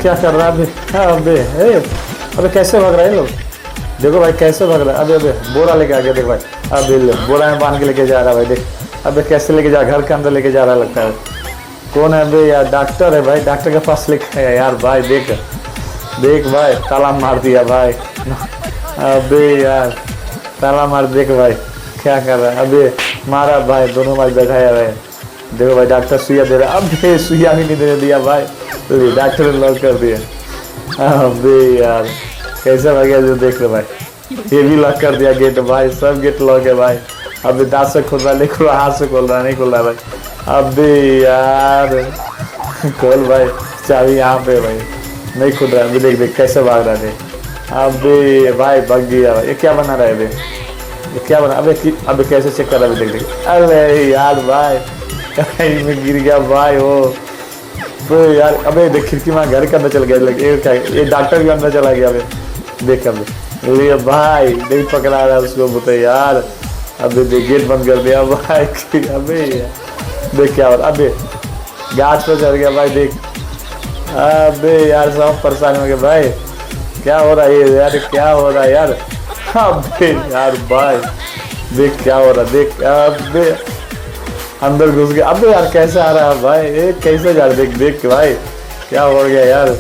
क्या कर रहा है अभी? अबे अबे कैसे भाग रहे हैं लोग? देखो भाई कैसे भाग रहा है। अबे बोरा लेके आ गया देख भाई। अबे बोरा में बांध के लेके जा रहा है भाई। देख अबे कैसे लेके जा, घर के अंदर लेके जा रहा लगता है। कौन है अबे यार? डॉक्टर है भाई, डॉक्टर के पास लेके है यार भाई। देख देख भाई, ताला मार दिया भाई। अबे यार ताला मार, देख भाई क्या कर रहा है। अबे मारा भाई, दोनों भाई बैठाया भाई। देखो भाई डॉक्टर सुइया दे रहा है। अबे सुइया भी नहीं दे दिया भाई, तो डॉक्टर ने लॉक कर दिया। अबे यार कैसे भाग गया जो, देख लो भाई। ये भी लॉक कर दिया गेट भाई, सब गेट लॉक है भाई। अबे दांत से खोल रहा, नहीं खोल रहा, हाथ से खोल रहा, नहीं खोल रहा भाई। अबे यार खोल भाई, चाबी यहाँ पे भाई, नहीं खुल रहा है। अभी देख देख कैसे भाग रहा है। अबे भाई भाग गया भाई। ये क्या बना रहा है अबे? ये क्या बना? अबे कैसे चेक कर रहा है? देख देख। अरे यार भाई कहीं में गिर गया भाई वो। तो यार अबे देख खिड़की में घर के अंदर चल गया। ये डॉक्टर भी अंदर चला गया अबे। देख अबे ये भाई नहीं पकड़ा रहा उसको बोलते यार। अबे देख गेट बंद कर दिया भाई। अबे देख क्या हो रहा। अबे गाछ पे चढ़ गया भाई देख। अबे यार सब परेशान हो गए भाई। क्या हो रहा है यार? क्या हो रहा है यार? अबे यार भाई देख क्या हो रहा है। देख अबे अंदर घुस गया। अबे यार कैसे आ रहा है भाई? ये कैसे जा रहा है? देख देख भाई क्या हो गया यार।